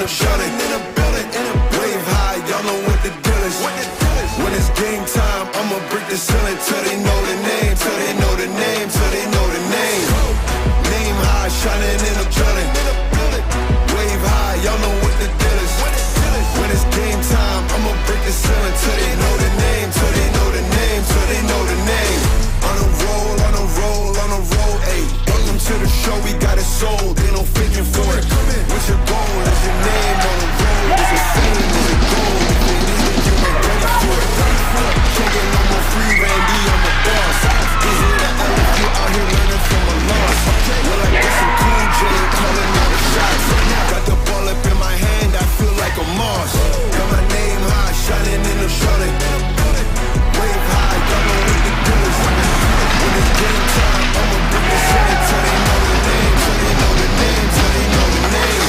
the building. Wave high, y'all know what the deal is. When it's game time, I'ma break the ceiling till they know the name, till they know the name, till they know the name. Name high, shining in the building. Wave high, y'all know what the deal is. When it's game time, I'ma break the ceiling till they know the name, till they know the name, till they know the name. On a roll, on a roll, on a roll, ayy. Welcome to the show, we got it sold, ain't no faking for it. What's your goal? Is your name on the road? Is it fame? Is it gold? If they need it, you ain't ready for it. Can't get no more free, Randy, I'm a boss. Is it an L if you out here learning from a loss? Well, I guess I'm cool, Jay, calling all the shots. Got the ball up in my hand, I feel like a moss. Got my name high, shining in the building. Wave high, y'all know what the deal is. When it's game time, I'ma bring the ceiling till they know the name, till they know the name, till they know the name.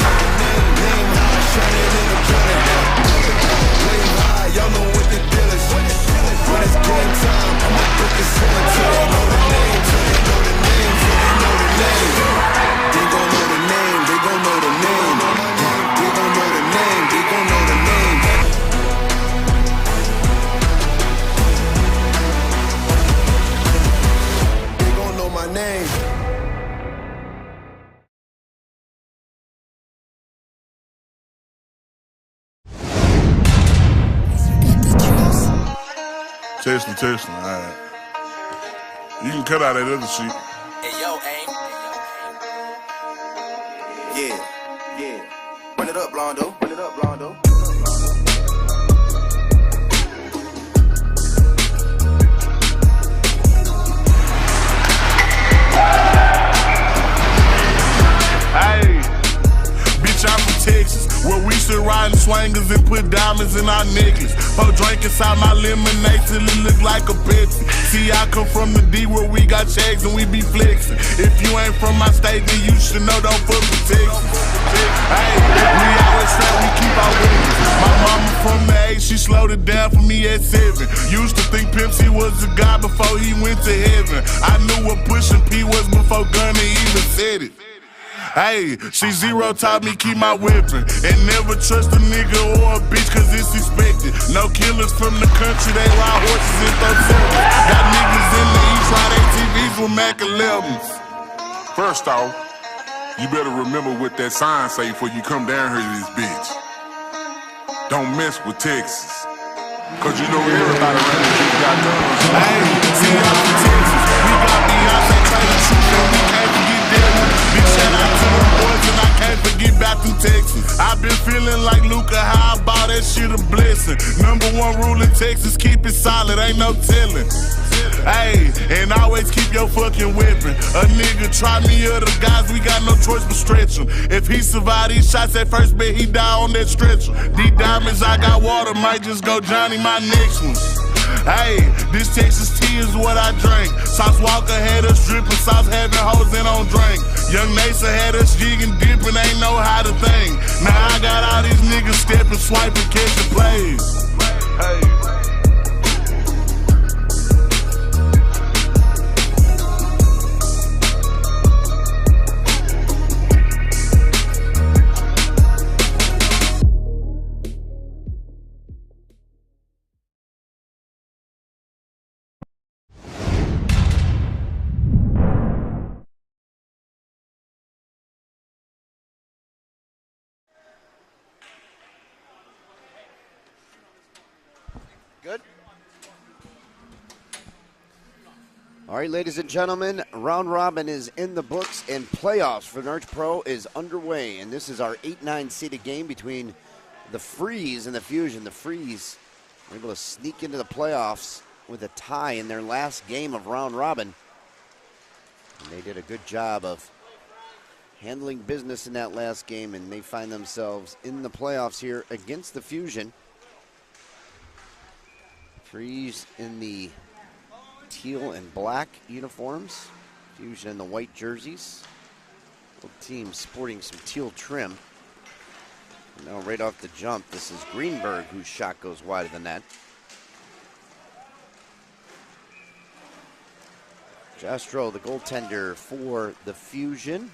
Name high, shining in the building. Wave high, y'all know what the deal is. When it's game time, I'ma bring the ceiling till they know the name, till they know the name, till they know the name. They gon' know the name, they gon' know the name. They gon' know the name, they gon' know the name. They gon' know my name. Testing, all right. You can cut out that other shit. Hey, yo, aim. Yeah. Run it up, Blondo. Run it up, Blondo. Hey, bitch, I'm from Texas, where we still riding swangers and put diamonds in our necklace. Pour drink inside my lemonade till it look like a Pepsi. See, I come from the D where we got checks and we be flexing. If you ain't from my state, then you should know, don't fuck with Texas. Hey, we always say we keep our wings. My mama from the A, she slowed it down for me at 7. Used to think Pimp C was a guy before he went to heaven. I knew what pushing P was before Gunna even said it. Hey, C0 taught me keep my weapon and never trust a nigga or a bitch cause it's expected. No killers from the country, they ride horses and throw sevens. Got niggas in the East ride ATVs with Mac 11s. First off, you better remember what that sign say before you come down here to this bitch. Don't mess with Texas. Cause you know everybody around here got guns. Hey, see, I'm from Texas. We got Beyonce trying to shoot and we can't forget Devin. Big shout out to them boys and I can't forget back from Texas. I've been feeling like Luca, how I bought that shit a blessing. Number one rule in Texas, keep it solid, ain't no telling. Hey, and always keep your fucking weapon. A nigga try me or the guys, we got no choice but stretch him. If he survive these shots at first, bet he die on that stretcher. These diamonds, I got water, might just go Johnny my next one. Hey, this Texas tea is what I drink. Sauce Walker had us dripping, sauce having hoes in on drink. Young Nasa had us jigging, dipping, ain't know how to think. Now I got all these niggas stepping, swiping, catching plays. Hey. Good. All right, ladies and gentlemen, round robin is in the books and playoffs for Narch Pro is underway. And this is our 8-9 seeded game between the Freeze and the Fusion. The Freeze were able to sneak into the playoffs with a tie in their last game of round robin. And they did a good job of handling business in that last game, and they find themselves in the playoffs here against the Fusion. Freeze in the teal and black uniforms, Fusion in the white jerseys. Both teams sporting some teal trim. And now right off the jump, this is Greenberg whose shot goes wide of the net. Jastro, the goaltender for the Fusion.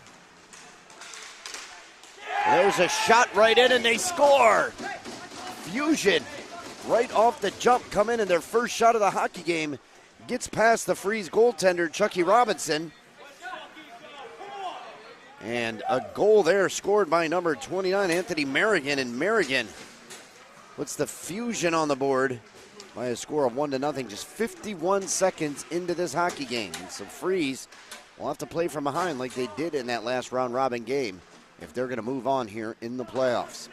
There's a shot right in, and they score. Fusion, right off the jump, come in, and their first shot of the hockey game gets past the Freeze goaltender, Chucky Robinson. And a goal there scored by number 29, Anthony Merrigan. And Merrigan puts the Fusion on the board by a score of 1-0, just 51 seconds into this hockey game. And so Freeze will have to play from behind like they did in that last round robin game if they're going to move on here in the playoffs.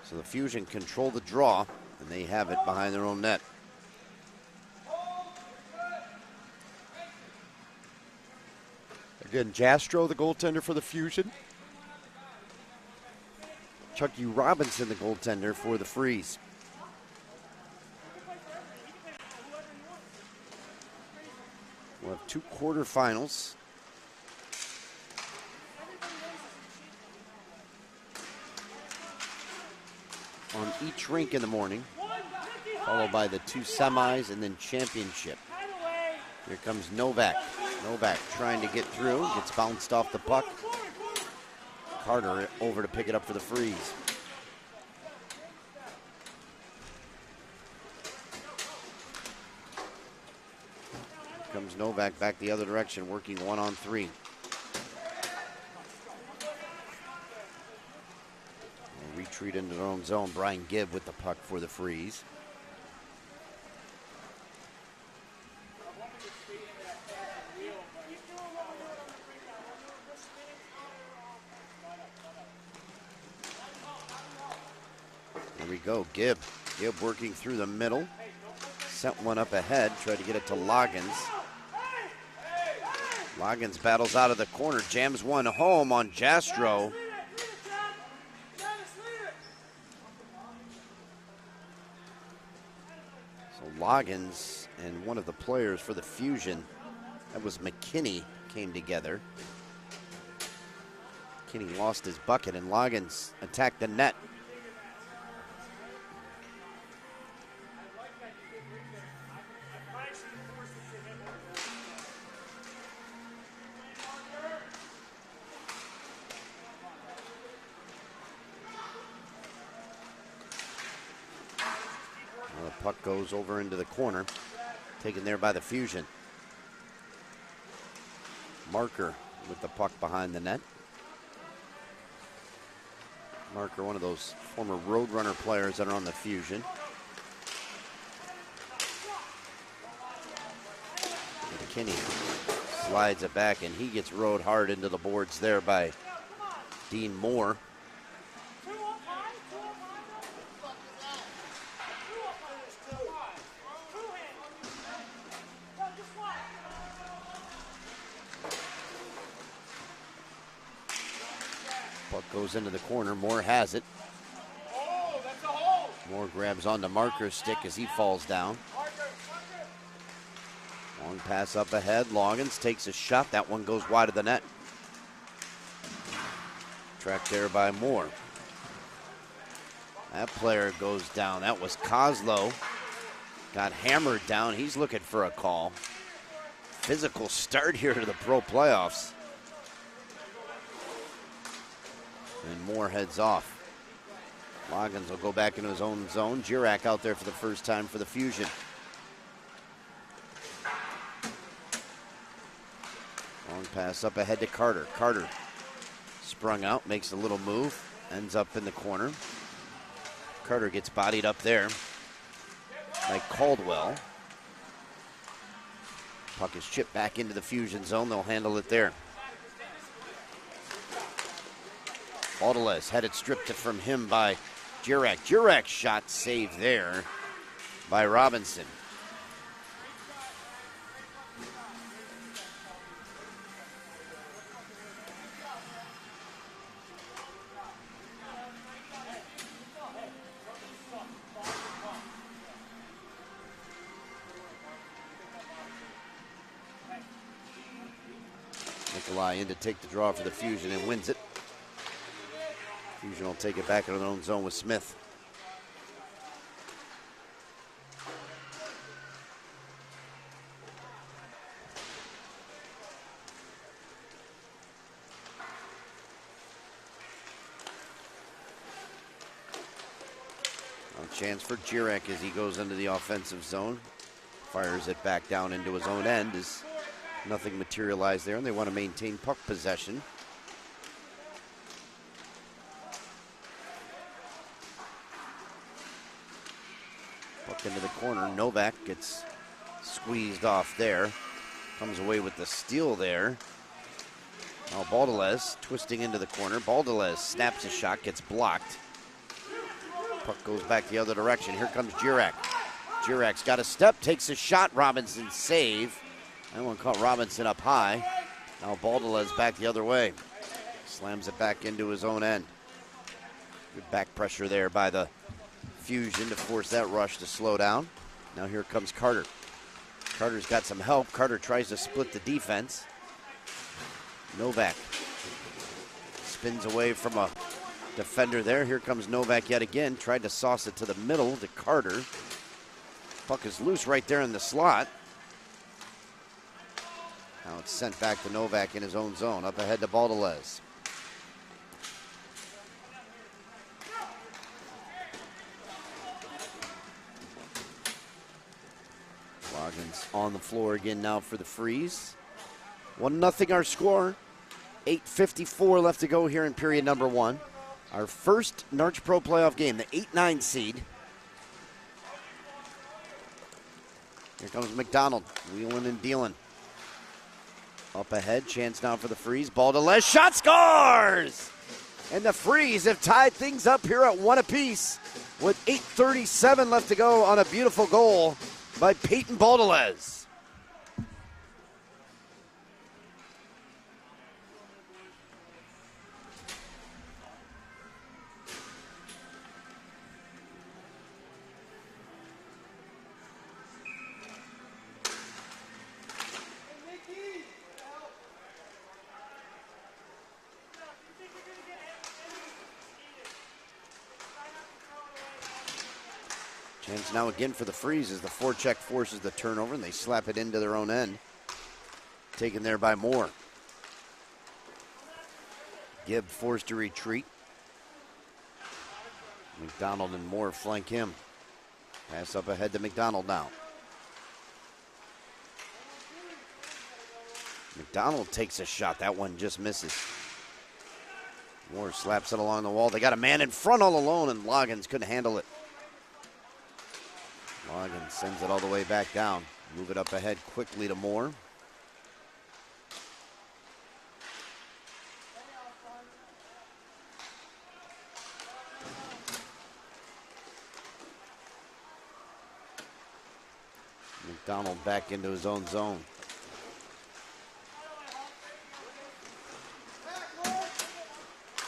So the Fusion control the draw, and they have it behind their own net. Again, Jastro, the goaltender for the Fusion. Chucky Robinson, the goaltender for the Freeze. We'll have two quarterfinals. On each rink in the morning, followed by the two semis and then championship. Here comes Novak. Novak trying to get through, gets bounced off the puck. Carter over to pick it up for the Freeze. Here comes Novak back the other direction, working 1-on-3. Retreat into their own zone. Brian Gibb with the puck for the Freeze. There we go, Gibb. Gibb working through the middle. Sent one up ahead, tried to get it to Loggins. Loggins battles out of the corner, jams one home on Jastro. Loggins and one of the players for the Fusion, that was McKinney, came together. McKinney lost his bucket and Loggins attacked the net. Puck goes over into the corner, taken there by the Fusion. Marker with the puck behind the net. Marker, one of those former Roadrunner players that are on the Fusion. McKinney slides it back, and he gets rode hard into the boards there by Dean Moore. Goes into the corner. Moore has it. Moore grabs onto Marker's stick as he falls down. Long pass up ahead. Loggins takes a shot. That one goes wide of the net. Tracked there by Moore. That player goes down. That was Kozlow. Got hammered down. He's looking for a call. Physical start here to the pro playoffs. And Moore heads off. Loggins will go back into his own zone. Jirak out there for the first time for the Fusion. Long pass up ahead to Carter. Carter sprung out, makes a little move, ends up in the corner. Carter gets bodied up there by Caldwell. Puck is chipped back into the Fusion zone. They'll handle it there. Audales had it stripped from him by Jirak. Jirak's shot saved there by Robinson. Nikolai in to take the draw for the Fusion and wins it. Fusion will take it back into their own zone with Smith. Chance for Jirek as he goes into the offensive zone. Fires it back down into his own end as nothing materialized there, and they want to maintain puck possession. Puck into the corner. Novak gets squeezed off there. Comes away with the steal there. Now Baldelez twisting into the corner. Baldelez snaps a shot, gets blocked. Puck goes back the other direction. Here comes Jirek. Jirek's got a step, takes a shot. Robinson save. That one caught Robinson up high. Now Baldelez back the other way. Slams it back into his own end. Good back pressure there by the Fusion to force that rush to slow down. Now here comes Carter. Carter's got some help. Carter tries to split the defense. Novak spins away from a defender there. Here comes Novak yet again. Tried to sauce it to the middle to Carter. Puck is loose right there in the slot. Now it's sent back to Novak in his own zone. Up ahead to Baldelez. Loggins on the floor again now for the Freeze. 1-0 our score. 8:54 left to go here in period number 1. Our first Narch Pro playoff game, the 8-9 seed. Here comes McDonald, wheeling and dealing. Up ahead, chance now for the Freeze. Baldelez, shot, scores! And the Freeze have tied things up here at 1 apiece with 8:37 left to go on a beautiful goal by Peyton Baldelez. Chance now again for the Freeze as the forecheck forces the turnover and they slap it into their own end. Taken there by Moore. Gibb forced to retreat. McDonald and Moore flank him. Pass up ahead to McDonald now. McDonald takes a shot. That one just misses. Moore slaps it along the wall. They got a man in front all alone and Loggins couldn't handle it. Loggins sends it all the way back down. Move it up ahead quickly to Moore. McDonald back into his own zone.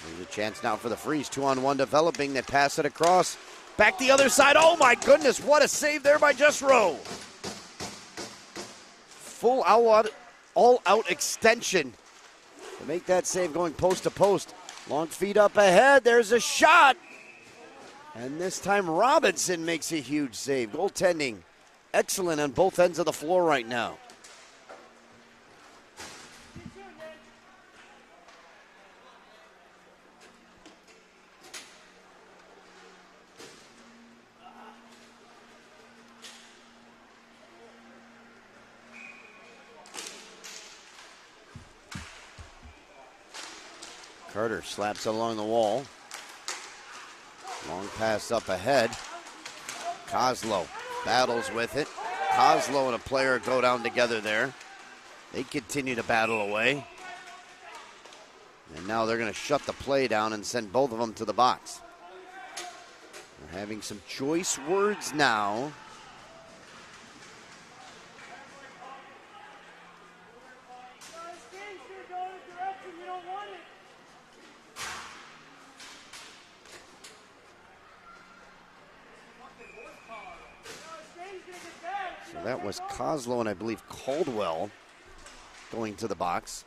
There's a chance now for the Freeze. 2-on-1 developing. They pass it across. Back the other side. Oh my goodness, what a save there by Justro. Full all-out extension to make that save going post to post. Long feet up ahead. There's a shot. And this time Robinson makes a huge save. Goaltending excellent on both ends of the floor right now. Carter slaps it along the wall. Long pass up ahead. Kozlow battles with it. Kozlow and a player go down together there. They continue to battle away. And now they're going to shut the play down and send both of them to the box. They're having some choice words now. So that was Kozlow and I believe Caldwell going to the box.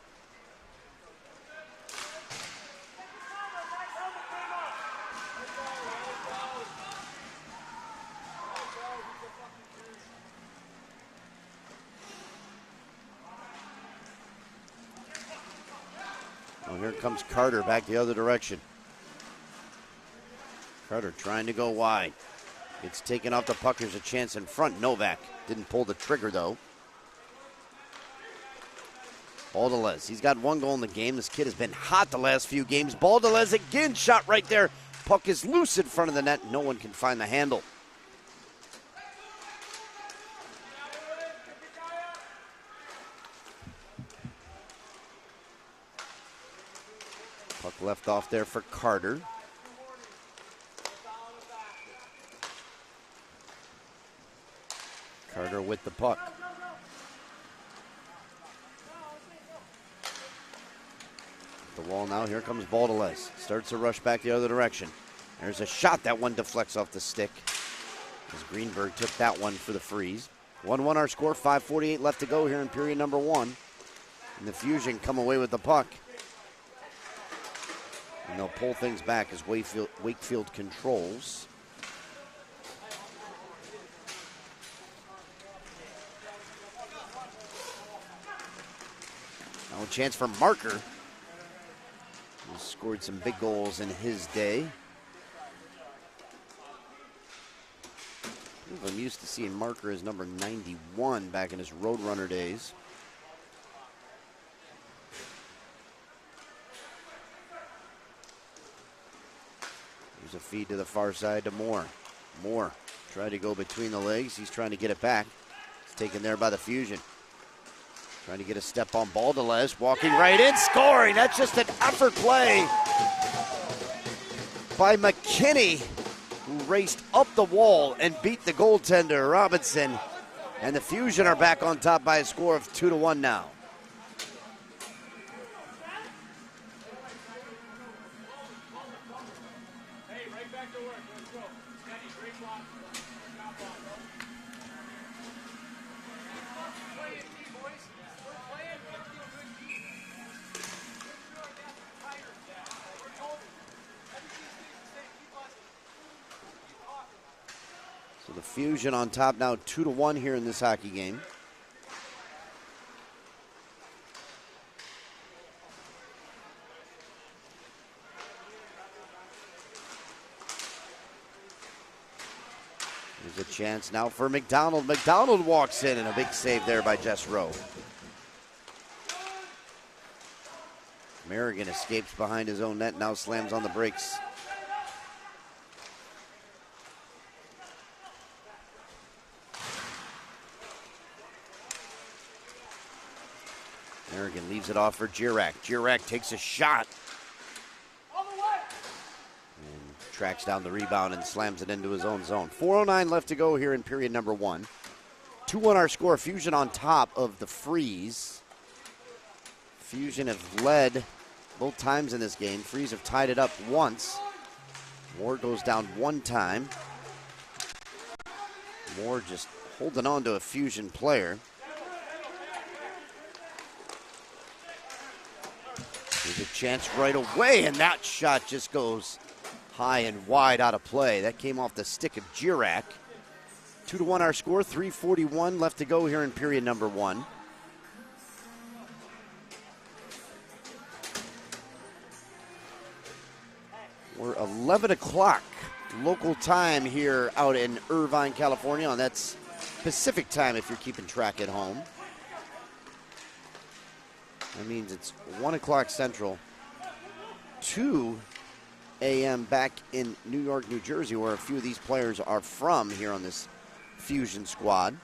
here comes Carter back the other direction. Carter trying to go wide. Gets taken off the puck. There's a chance in front. Novak didn't pull the trigger, though. Baldelez, he's got 1 goal in the game. This kid has been hot the last few games. Baldelez again, shot right there. Puck is loose in front of the net. No one can find the handle. Puck left off there for Carter. Carter with the puck. The wall now. Here comes Baldelez. Starts to rush back the other direction. There's a shot. That one deflects off the stick, as Greenberg took that one for the Freeze. 1-1 our score. 5:48 left to go here in period number 1. And the Fusion come away with the puck. And they'll pull things back as Wakefield controls. Now a chance for Marker. He scored some big goals in his day. I'm used to seeing Marker as number 91 back in his Roadrunner days. There's a feed to the far side to Moore. Moore tried to go between the legs. He's trying to get it back. It's taken there by the Fusion. Trying to get a step on Baldelez. Walking right in, scoring. That's just an effort play by McKinney, who raced up the wall and beat the goaltender, Robinson. And the Fusion are back on top by a score of 2-1 now. So the Fusion on top now 2-1 here in this hockey game. There's a chance now for McDonald. McDonald walks in and a big save there by Jess Rowe. Merrigan escapes behind his own net, now slams on the brakes. Merrigan leaves it off for Girac. Girac takes a shot. And tracks down the rebound and slams it into his own zone. 4:09 left to go here in period number 1. 2-1 our score. Fusion on top of the Freeze. Fusion have led both times in this game. Freeze have tied it up once. Moore goes down one time. Moore just holding on to a Fusion player. There's a chance right away, and that shot just goes high and wide out of play. That came off the stick of Girac. 2-1 our score, 3:41 left to go here in period number 1. We're 11 o'clock local time here out in Irvine, California, and that's Pacific time if you're keeping track at home. That means it's 1 o'clock Central, 2 a.m. back in New York, New Jersey, where a few of these players are from here on this Fusion squad.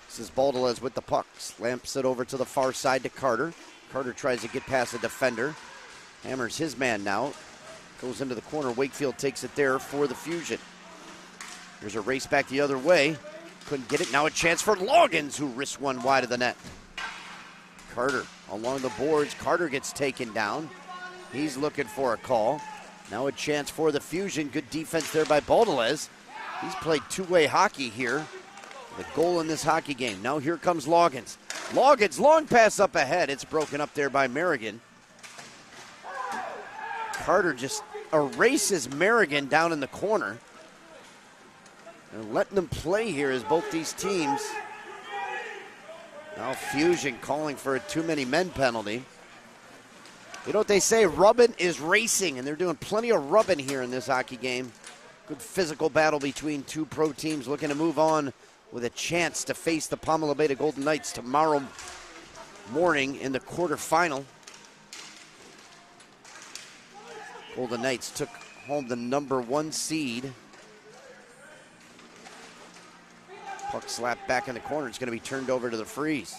This is Baldelez with the puck. Slamps it over to the far side to Carter. Carter tries to get past the defender. Hammers his man now. Goes into the corner. Wakefield takes it there for the Fusion. There's a race back the other way. Couldn't get it. Now a chance for Loggins, who wrists one wide of the net. Carter along the boards. Carter gets taken down. He's looking for a call. Now a chance for the Fusion. Good defense there by Baldelez. He's played two-way hockey here. The goal in this hockey game. Now here comes Loggins. Loggins, long pass up ahead. It's broken up there by Merrigan. Carter just erases Merrigan down in the corner. They're letting them play here as both these teams. Now Fusion calling for a too many men penalty. You know what they say, rubbing is racing, and they're doing plenty of rubbing here in this hockey game. Good physical battle between two pro teams looking to move on with a chance to face the Palma Labeda Golden Knights tomorrow morning in the quarterfinal. Golden Knights took home the #1 seed. Puck slapped back in the corner. It's going to be turned over to the Freeze.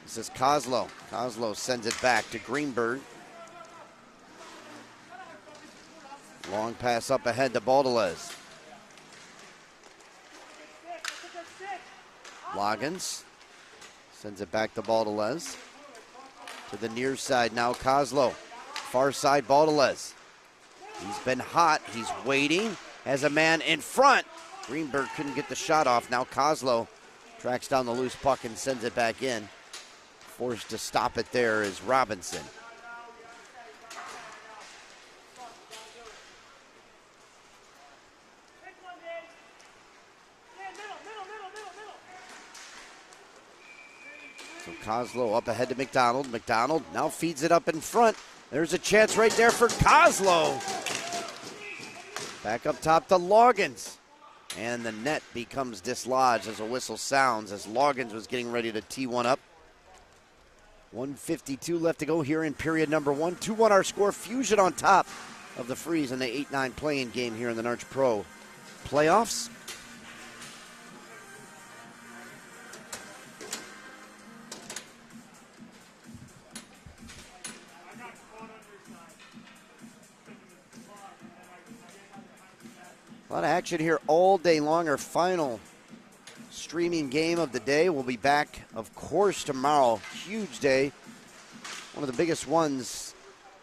This is Kozlo. Kozlo sends it back to Greenberg. Long pass up ahead to Baudelaise. Loggins sends it back to Baudelaise. To the near side now, Kozlo. Far side, Baudelaise. He's been hot. He's waiting. Has a man in front. Greenberg couldn't get the shot off. Now Kozlo tracks down the loose puck and sends it back in. Forced to stop it there is Robinson. So Kozlo up ahead to McDonald. McDonald now feeds it up in front. There's a chance right there for Kozlo. Back up top to Loggins. And the net becomes dislodged as a whistle sounds as Loggins was getting ready to tee one up. 1:52 left to go here in period number 1. 2-1 our score. Fusion on top of the Freeze in the 8-9 play-in game here in the Narch Pro playoffs. A lot of action here all day long. Our final streaming game of the day. We'll be back, of course, tomorrow. Huge day. One of the biggest ones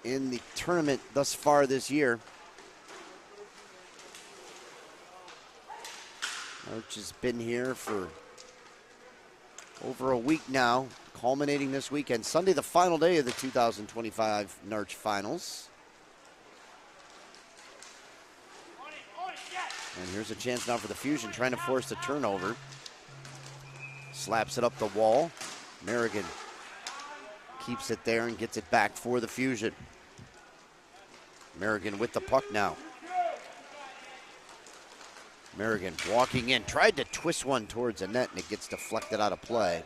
in the tournament thus far this year. Narch has been here for over a week now, culminating this weekend. Sunday, the final day of the 2025 Narch Finals. And here's a chance now for the Fusion, trying to force the turnover. Slaps it up the wall. Merrigan keeps it there and gets it back for the Fusion. Merrigan with the puck now. Merrigan walking in, tried to twist one towards the net, and it gets deflected out of play.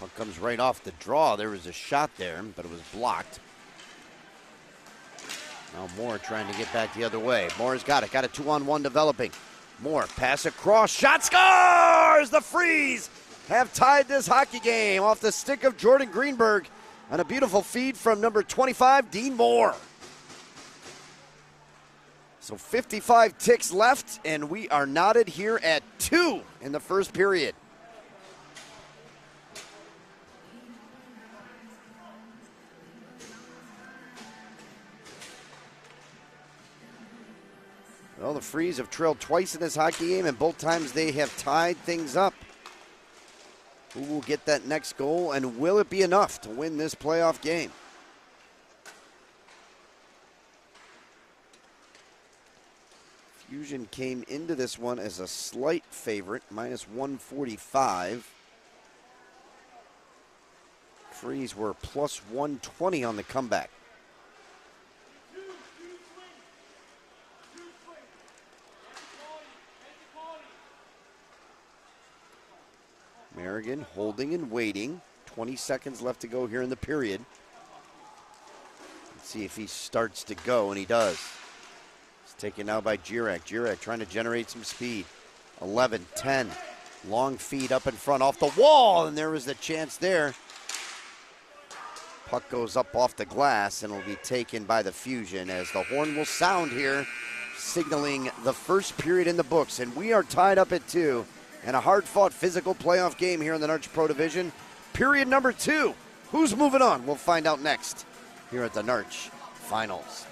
Puck comes right off the draw. There was a shot there, but it was blocked. Now Moore trying to get back the other way. Moore's got it. Got a 2-on-1 developing. Moore, pass across. Shot, scores! The Freeze have tied this hockey game off the stick of Jordan Greenberg on a beautiful feed from number 25, Dean Moore. So 55 ticks left, and we are knotted here at 2 in the first period. Well, the Freeze have trailed twice in this hockey game, and both times they have tied things up. Who will get that next goal, and will it be enough to win this playoff game? Fusion came into this one as a slight favorite, minus 145. Freeze were plus 120 on the comeback. Merrigan holding and waiting. 20 seconds left to go here in the period. Let's see if he starts to go, and he does. It's taken now by Jirek. Jirek trying to generate some speed. 11, 10. Long feed up in front off the wall, and there was the chance there. Puck goes up off the glass and will be taken by the Fusion as the horn will sound here, signaling the first period in the books, and we are tied up at 2. And a hard-fought physical playoff game here in the Narch Pro Division. Period number 2. Who's moving on? We'll find out next here at the Narch Finals.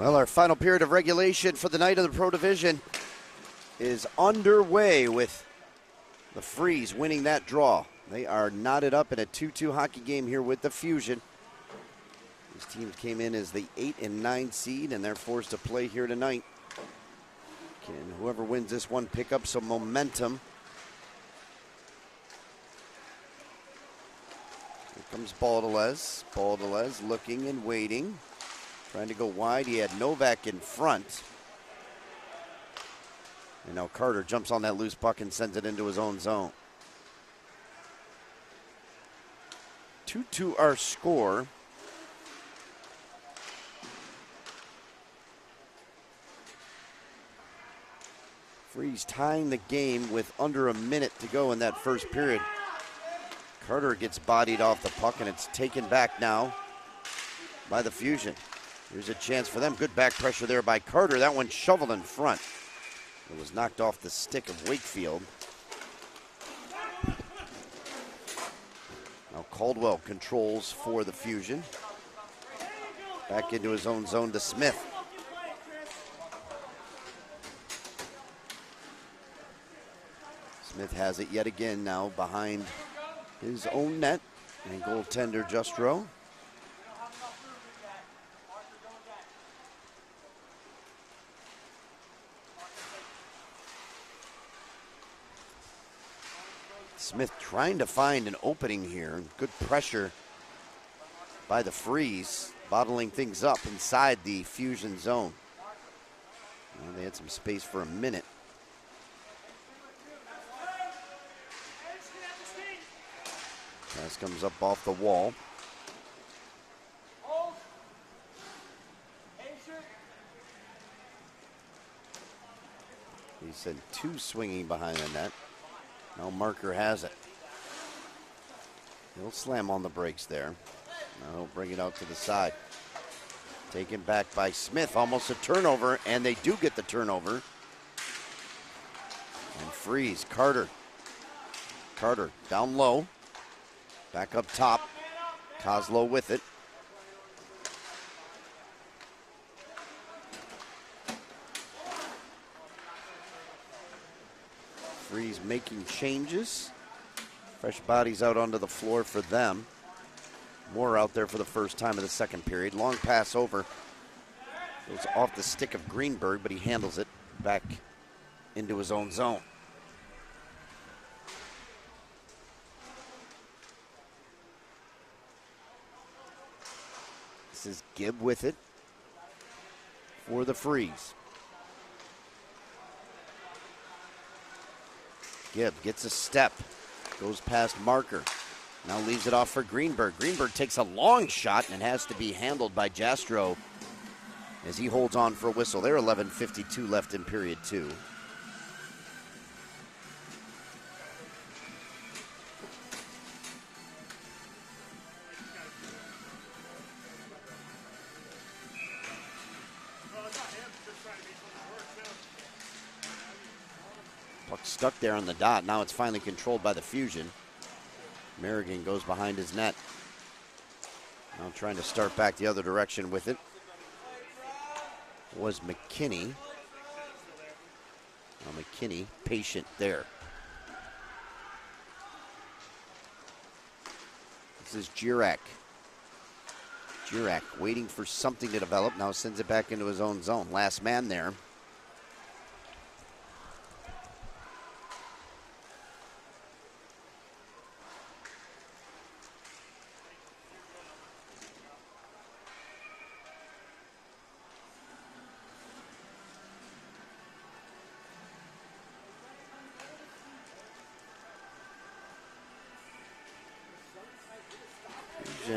Well, our final period of regulation for the night of the Pro Division is underway with the Freeze winning that draw. They are knotted up in a 2-2 hockey game here with the Fusion. These teams came in as the 8 and 9 seed, and they're forced to play here tonight. Can whoever wins this one pick up some momentum? Here comes Baldelez. Baldelez looking and waiting. Trying to go wide. He had Novak in front. And now Carter jumps on that loose puck and sends it into his own zone. 2-2 our score. Freeze tying the game with under a minute to go in that first period. Carter gets bodied off the puck, and it's taken back now by the Fusion. Here's a chance for them. Good back pressure there by Carter. That one shoveled in front. It was knocked off the stick of Wakefield. Now Caldwell controls for the Fusion. Back into his own zone to Smith. Smith has it yet again now behind his own net. And goaltender Justro. Smith trying to find an opening here. Good pressure by the Freeze, bottling things up inside the Fusion zone. And they had some space for a minute. Pass comes up off the wall. He said two swinging behind the net. Now Marker has it. He'll slam on the brakes there. Now he'll bring it out to the side. Taken back by Smith. Almost a turnover, and they do get the turnover. And Freeze, Carter. Carter down low. Back up top. Kozlow with it. Freeze making changes. Fresh bodies out onto the floor for them. Moore out there for the first time of the second period. Long pass over. Goes off the stick of Greenberg, but he handles it back into his own zone. This is Gibb with it for the Freeze. Gibb gets a step, goes past Marker, now leaves it off for Greenberg. Greenberg takes a long shot and has to be handled by Jastro as he holds on for a whistle. There, 11:52 left in period two. Puck stuck there on the dot. Now it's finally controlled by the Fusion. Merrigan goes behind his net. Now trying to start back the other direction with it was McKinney. Now McKinney patient there. This is Jirak. Jirak waiting for something to develop. Now sends it back into his own zone. Last man there.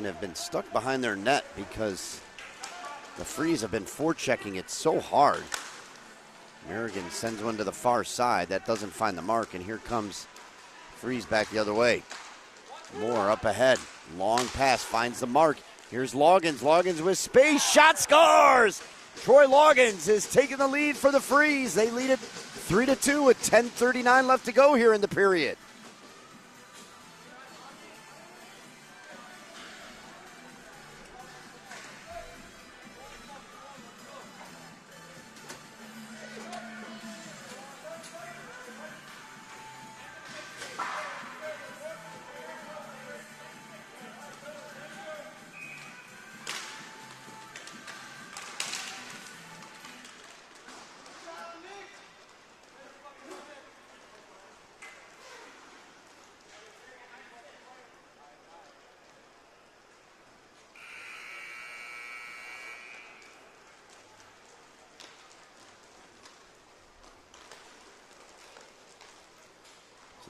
Have been stuck behind their net because the Freeze have been forechecking it so hard. Merrigan sends one to the far side. That doesn't find the mark, and here comes Freeze back the other way. Moore up ahead. Long pass finds the mark. Here's Loggins. Loggins with space. Shot scores! Troy Loggins is taking the lead for the Freeze. They lead it 3-2 with 10:39 left to go here in the period.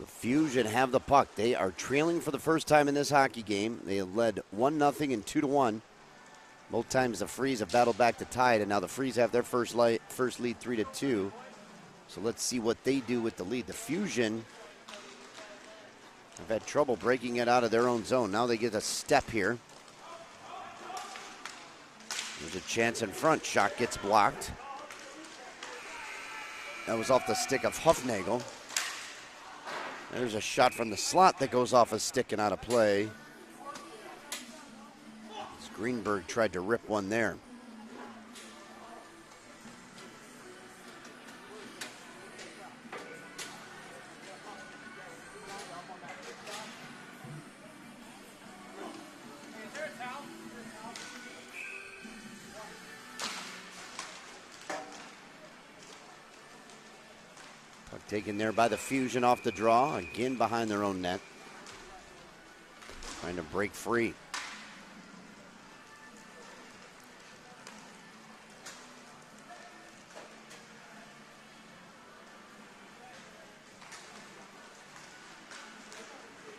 The Fusion have the puck. They are trailing for the first time in this hockey game. They led 1-0 and 2-1. Both times the Freeze have battled back to tie it, and now the Freeze have their first lead 3-2. So let's see what they do with the lead. The Fusion have had trouble breaking it out of their own zone. Now they get a step here. There's a chance in front. Shot gets blocked. That was off the stick of Huffnagel. There's a shot from the slot that goes off a stick and out of play. Greenberg tried to rip one there. Puck taken there by the Fusion off the draw, again behind their own net. Trying to break free.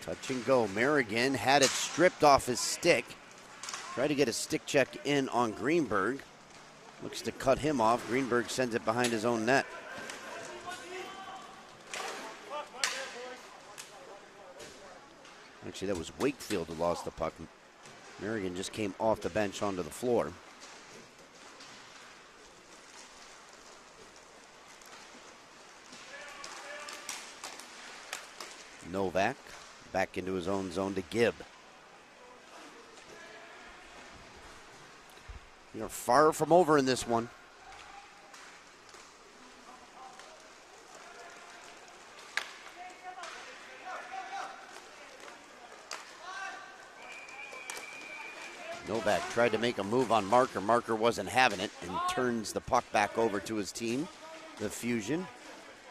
Touch and go. Merrigan had it stripped off his stick. Tried to get a stick check in on Greenberg. Looks to cut him off. Greenberg sends it behind his own net. Actually, that was Wakefield who lost the puck. Merrigan just came off the bench onto the floor. Novak. Back into his own zone to Gibb. You're far from over in this one. Novak tried to make a move on Marker. Marker wasn't having it and turns the puck back over to his team, the Fusion.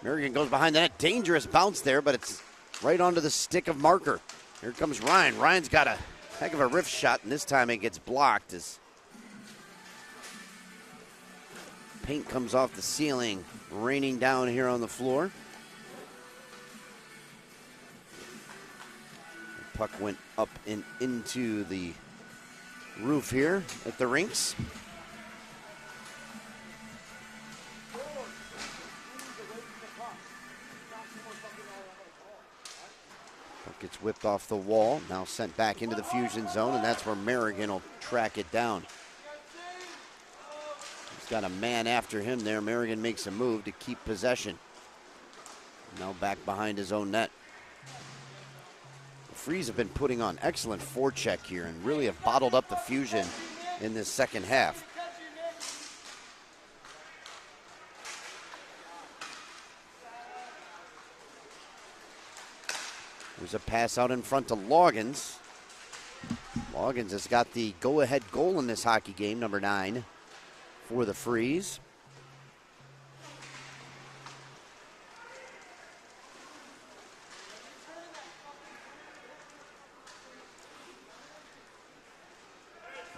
Merrigan goes behind the net. Dangerous bounce there, but it's right onto the stick of Marker. Here comes Ryan. Ryan's got a heck of a wrist shot, and this time it gets blocked as paint comes off the ceiling, raining down here on the floor. The puck went up and into the roof here at the rinks. Gets whipped off the wall, now sent back into the Fusion zone, and that's where Merrigan will track it down. He's got a man after him there. Merrigan makes a move to keep possession. Now back behind his own net. The Freeze have been putting on excellent forecheck here and really have bottled up the Fusion in this second half. There's a pass out in front to Loggins. Loggins has got the go-ahead goal in this hockey game, number 9, for the Freeze.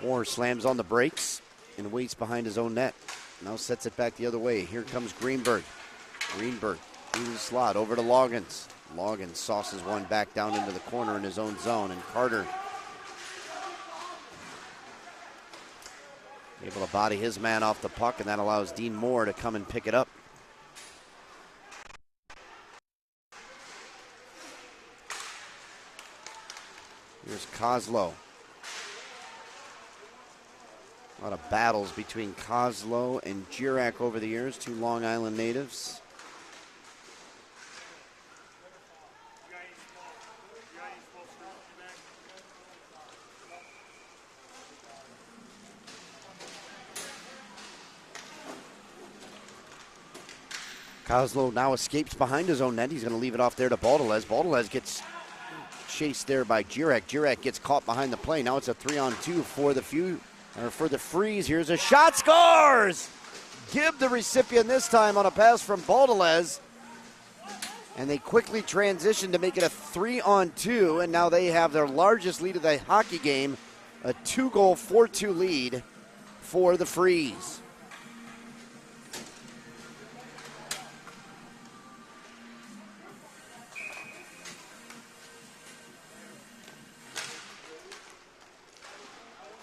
Moore slams on the brakes and waits behind his own net. Now sets it back the other way. Here comes Greenberg. Greenberg through the slot over to Loggins. Loggins sauces one back down into the corner in his own zone, and Carter able to body his man off the puck, and that allows Dean Moore to come and pick it up. Here's Kozlow. A lot of battles between Kozlow and Jirak over the years, two Long Island natives. Kozlow now escapes behind his own net. He's going to leave it off there to Baldelez. Baldelez gets chased there by Jirak. Jirak gets caught behind the play. Now it's a 3-on-2 for the Freeze. Here's a shot, scores! Gibb the recipient this time on a pass from Baldelez. And they quickly transition to make it a 3-on-2, and now they have their largest lead of the hockey game, a 2-goal, 4-2 lead for the Freeze.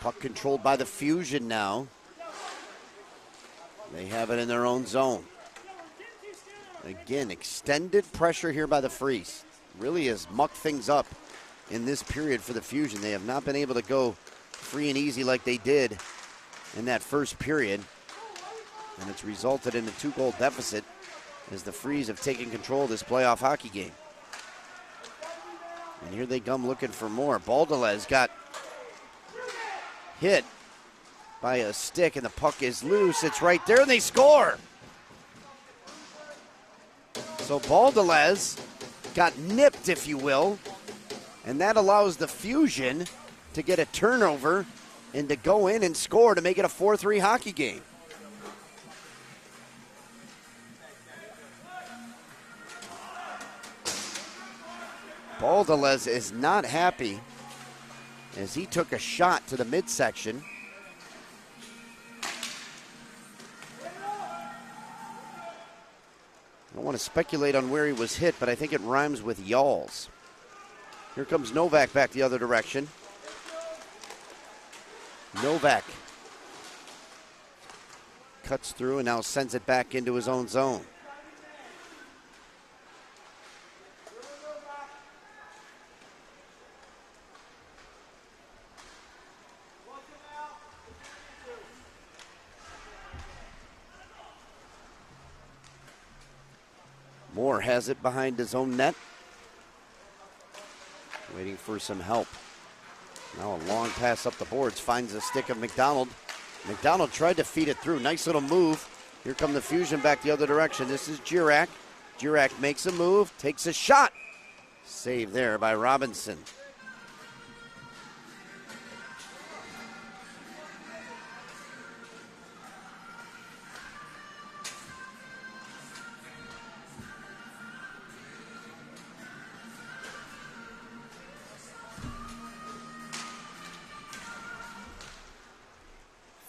Puck controlled by the Fusion now. They have it in their own zone. Again, extended pressure here by the Freeze. Really has mucked things up in this period for the Fusion. They have not been able to go free and easy like they did in that first period. And it's resulted in a 2-goal deficit as the Freeze have taken control of this playoff hockey game. And here they come looking for more. Baldelez got hit by a stick and the puck is loose. It's right there and they score. So Baldelez got nipped, if you will, and that allows the Fusion to get a turnover and to go in and score to make it a 4-3 hockey game. Baldelez is not happy as he took a shot to the midsection. I don't want to speculate on where he was hit, but I think it rhymes with Yalls. Here comes Novak back the other direction. Novak cuts through and now sends it back into his own zone. Moore has it behind his own net. Waiting for some help. Now a long pass up the boards. Finds the stick of McDonald. McDonald tried to feed it through. Nice little move. Here come the Fusion back the other direction. This is Girac. Girac makes a move. Takes a shot. Save there by Robinson.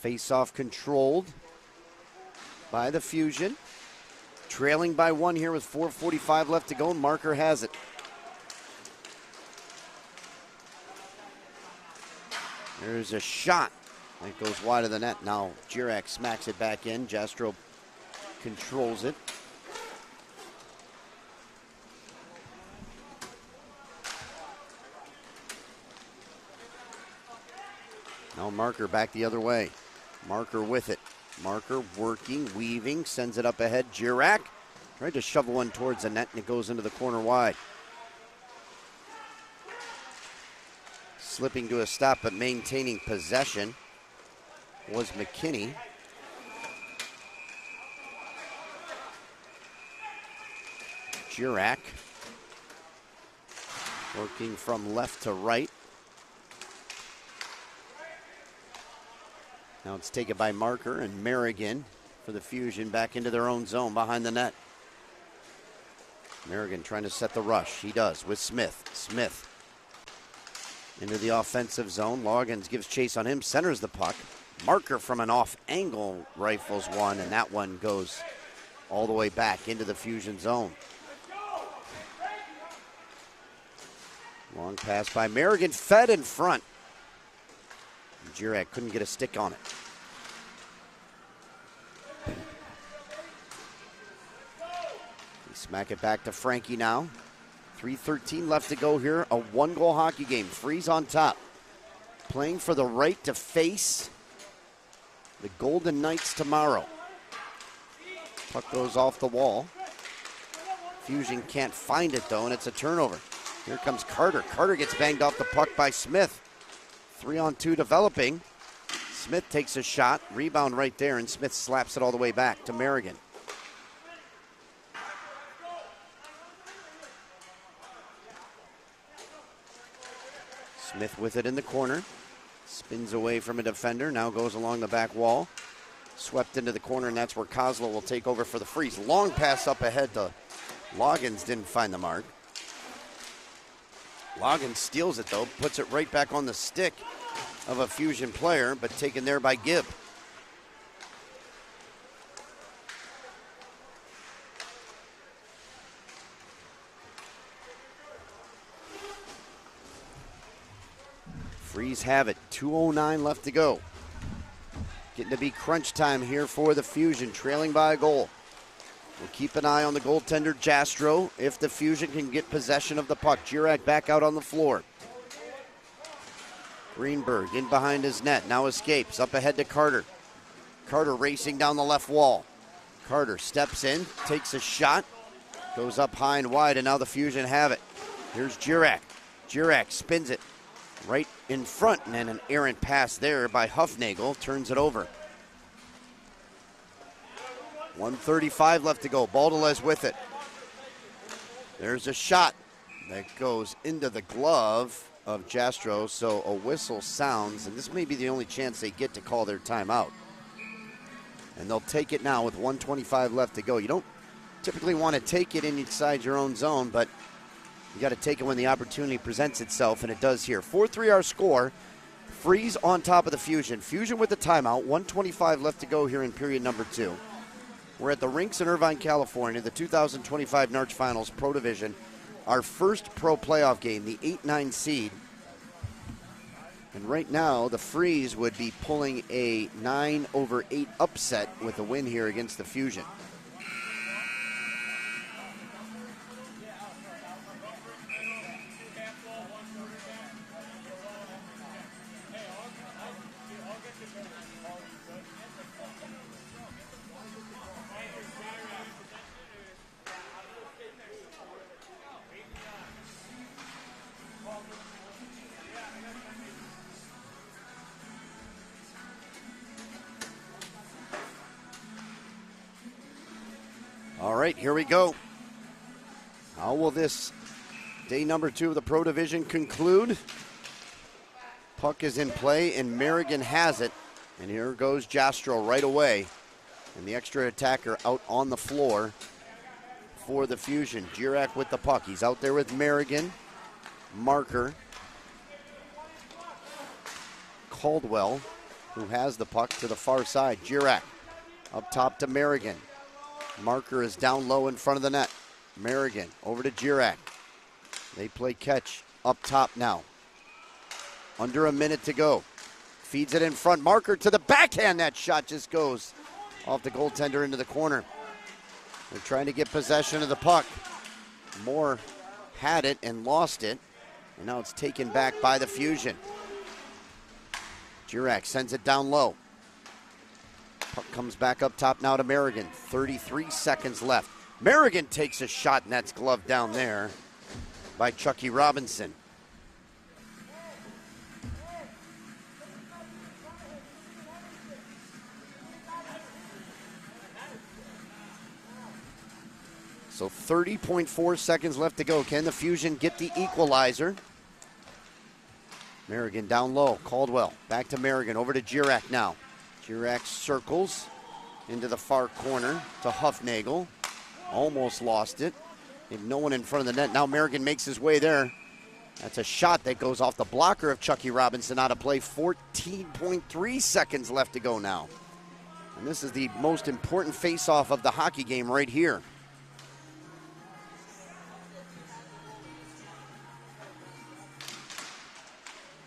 Face-off controlled by the Fusion. Trailing by 1 here with 4:45 left to go. Marker has it. There's a shot. It goes wide of the net. Now Girac smacks it back in. Jastrow controls it. Now Marker back the other way. Marker with it. Marker working, weaving, sends it up ahead. Girac tried to shovel one towards the net and it goes into the corner wide. Slipping to a stop but maintaining possession was McKinney. Girac working from left to right. Now it's taken by Marker and Merrigan for the Fusion back into their own zone behind the net. Merrigan trying to set the rush. He does with Smith. Smith into the offensive zone. Loggins gives chase on him, centers the puck. Marker from an off angle rifles one, and that one goes all the way back into the Fusion zone. Long pass by Merrigan, fed in front. Girac couldn't get a stick on it. They smack it back to Frankie now. 3:13 left to go here. A 1-goal hockey game. Freeze on top. Playing for the right to face the Golden Knights tomorrow. Puck goes off the wall. Fusion can't find it though, and it's a turnover. Here comes Carter. Carter gets banged off the puck by Smith. 3-on-2 developing. Smith takes a shot, rebound right there, and Smith slaps it all the way back to Merrigan. Smith with it in the corner. Spins away from a defender, now goes along the back wall. Swept into the corner, and that's where Kozlo will take over for the Freeze. Long pass up ahead to Loggins, didn't find the mark. Loggins steals it though, puts it right back on the stick of a Fusion player, but taken there by Gibb. Freeze Freeze have it. 2:09 left to go. Getting to be crunch time here for the Fusion, trailing by a goal. We'll keep an eye on the goaltender, Jastro, if the Fusion can get possession of the puck. Jirak back out on the floor. Greenberg in behind his net, now escapes, up ahead to Carter. Carter racing down the left wall. Carter steps in, takes a shot, goes up high and wide, and now the Fusion have it. Here's Jirak. Jirak spins it right in front, and then an errant pass there by Huffnagel turns it over. 1:35 left to go. Baldelez with it. There's a shot that goes into the glove of Jastro, so a whistle sounds, and this may be the only chance they get to call their timeout. And they'll take it now with 1:25 left to go. You don't typically want to take it inside your own zone, but you got to take it when the opportunity presents itself, and it does here. 4-3 our score. Freeze on top of the Fusion. Fusion with the timeout. 1:25 left to go here in period number 2. We're at the rinks in Irvine, California, the 2025 Narch Finals Pro Division. Our first pro playoff game, the 8-9 seed. And right now, the Freeze would be pulling a 9/8 upset with a win here against the Fusion. All right, here we go. How will this day number 2 of the Pro Division conclude? Puck is in play, and Merrigan has it. And here goes Jastro right away. And the extra attacker out on the floor for the Fusion. Jirak with the puck. He's out there with Merrigan, Marker, Caldwell, who has the puck to the far side. Jirak up top to Merrigan. Marker is down low in front of the net. Merrigan over to Jirak. They play catch up top now. Under a minute to go. Feeds it in front. Marker to the backhand. That shot just goes off the goaltender into the corner. They're trying to get possession of the puck. Moore had it and lost it. And now it's taken back by the Fusion. Jirak sends it down low. Puck comes back up top now to Merrigan. 33 seconds left. Merrigan takes a shot, and that's gloved down there by Chucky Robinson. So 30.4 seconds left to go. Can the Fusion get the equalizer? Merrigan down low. Caldwell back to Merrigan. Over to Jirak now. Jirak circles into the far corner to Huffnagel. Almost lost it. They have no one in front of the net. Now Merrigan makes his way there. That's a shot that goes off the blocker of Chucky Robinson out of play. 14.3 seconds left to go now. And this is the most important face-off of the hockey game right here.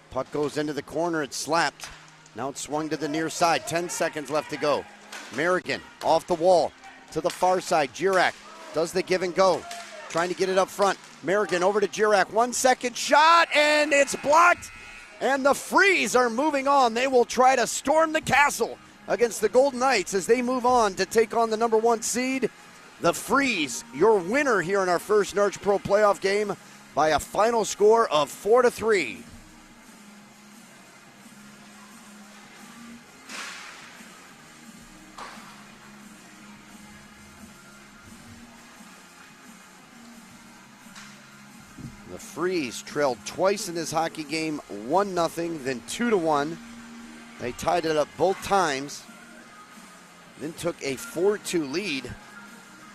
Puck goes into the corner. It's slapped. Now it's swung to the near side. 10 seconds left to go. Merrigan off the wall to the far side. Jirak does the give and go. Trying to get it up front. Merrigan over to Jirak. 1 second shot, and it's blocked. And the Freeze are moving on. They will try to storm the castle against the Golden Knights as they move on to take on the number 1 seed. The Freeze, your winner here in our first Narch Pro playoff game by a final score of 4-3. The Freeze trailed twice in this hockey game, 1-0, then 2-1. They tied it up both times, then took a 4-2 lead,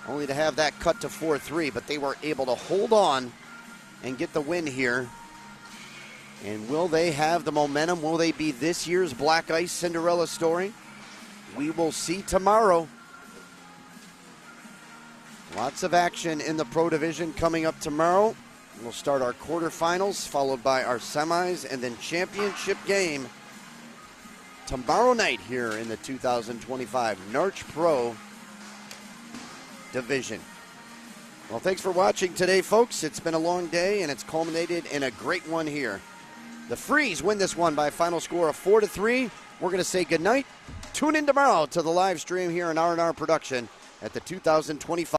only to have that cut to 4-3, but they were able to hold on and get the win here. And will they have the momentum? Will they be this year's Black Ice Cinderella story? We will see tomorrow. Lots of action in the Pro Division coming up tomorrow. We'll start our quarterfinals, followed by our semis, and then championship game tomorrow night here in the 2025 Narch Pro Division. Well, thanks for watching today, folks. It's been a long day, and it's culminated in a great one here. The Freez win this one by a final score of 4-3. We're going to say goodnight. Tune in tomorrow to the live stream here in R&R Production at the 2025